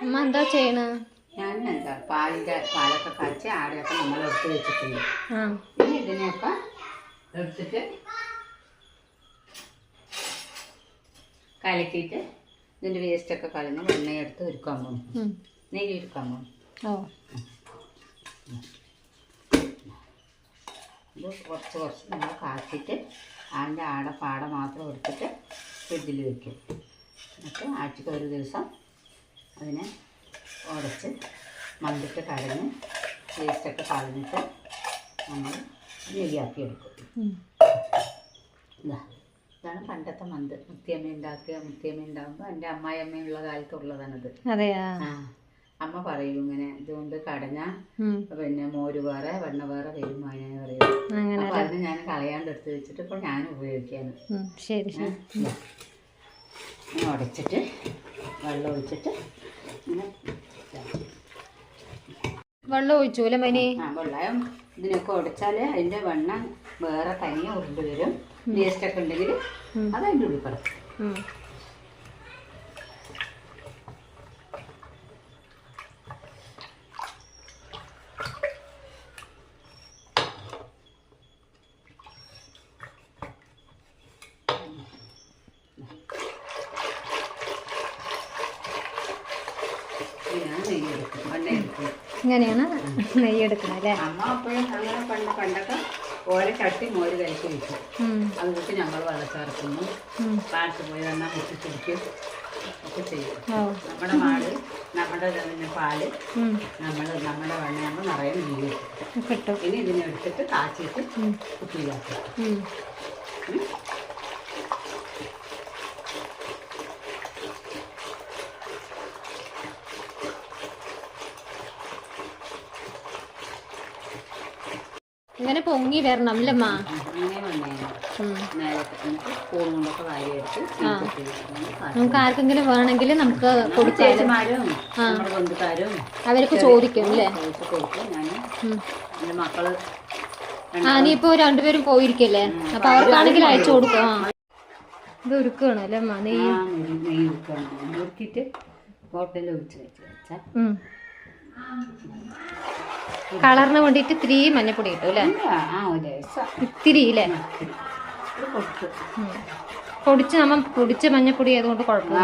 അമ്മ എന്താ ചെയ്യണ? ഞാൻ എന്താ പാലൊക്കെ കാച്ചി ആടെയൊക്കെ നമ്മൾ എടുത്ത് വെച്ചിട്ടുണ്ട്. ഇനി ഇതിനെയൊക്കെ എടുത്തിട്ട് കലക്കിയിട്ട് ഇതിൻ്റെ വേസ്റ്റൊക്കെ കളഞ്ഞ് വെണ്ണയെടുത്ത് ഒരുക്കാൻ പോകും. നെയ്യ് ഒരുക്കാൻ പോകും. ഇത് കുറച്ച് നമ്മൾ കാച്ചിട്ട് അതിൻ്റെ പാട മാത്രം എടുത്തിട്ട് ഫ്രിഡ്ജിൽ വയ്ക്കും. എന്നിട്ട് ആഴ്ചക്ക് ഒരു ദിവസം അതിനെ ഉടച്ച് മന്തിട്ട് കടഞ്ഞ് വേസ്റ്റൊക്കെ കളഞ്ഞിട്ട് നമ്മൾ നെയ്യാക്കി എടുക്കും. ഇതാണ് പണ്ടത്തെ മന്ത്. മുത്തിയമ്മ ഉണ്ടാകുമ്പോൾ എൻ്റെ അമ്മായിയമ്മയുള്ള കാലത്തുള്ളതാണത്. അമ്മ പറയും ഇങ്ങനെ ഇതുകൊണ്ട് കടഞ്ഞാൽ പിന്നെ മോര് വേറെ വെണ്ണ വേറെ വരും അതിനെ പറയും. അപ്പൊ അതിന് ഞാൻ കളയാണ്ട് എടുത്ത് വെച്ചിട്ട് ഇപ്പോൾ ഞാൻ ഉപയോഗിക്കാണ്. ഇങ്ങനെ ഉടച്ചിട്ട് വെള്ളം ഒഴിച്ചിട്ട് ഇങ്ങനെ വെള്ളം ഒഴിച്ചു അല്ലേ മൈനി? വെള്ളം ഇതിനൊക്കെ ഉടച്ചാൽ അതിൻ്റെ വെണ്ണ വേറെ തനിയെ ഉരുണ്ട് വരും. വേസ്റ്റൊക്കെ ഉണ്ടെങ്കിൽ അത് അതിൻ്റെ ഉള്ളിൽ കിടക്കും. ഇങ്ങനെയാണ് നെയ്യ് എടുക്കുന്നത് അല്ലേ? അമ്മ അപ്പോഴും അങ്ങനെ പണ്ടൊക്കെ ഓരോ ചട്ടി മോര് കലക്കി വെക്കും. അത് കൂട്ടി ഞങ്ങൾ വെള്ളം ചേർക്കുന്നു. പാട്ട് പോയി വെള്ളം മുട്ടിച്ചിരിക്കും ഒക്കെ ചെയ്യും. നമ്മുടെ നമ്മുടെ പിന്നെ പാല് നമ്മുടെ വെണ്ണയാകുമ്പോൾ നിറയെ നെയ്യ് കിട്ടും. ഇനി ഇതിനെടുത്തിട്ട് കാച്ചിട്ട് കുപ്പിയിലാക്കും. ഇങ്ങനെ പൊങ്ങി വരണം അല്ലമ്മ? നമുക്ക് ആർക്കെങ്കിലും വേണമെങ്കിൽ നമുക്ക് അവർക്ക് ചോദിക്കും അല്ലേ? നീ ഇപ്പൊ രണ്ടുപേരും പോയിരിക്കല്ലേ, അപ്പൊ അവർക്കാണെങ്കിൽ അയച്ചു കൊടുക്കും. ഇത് ഉരുക്കണം അല്ലേ അമ്മ? നെയ്യ് കളറിന് വേണ്ടിട്ട് ഇത്തിരി മഞ്ഞപ്പൊടി കിട്ടും അല്ലേ? ഇത്തിരി അല്ലേ? പൊടിച്ച് മഞ്ഞപ്പൊടി ആയതുകൊണ്ട് കുഴപ്പമില്ല.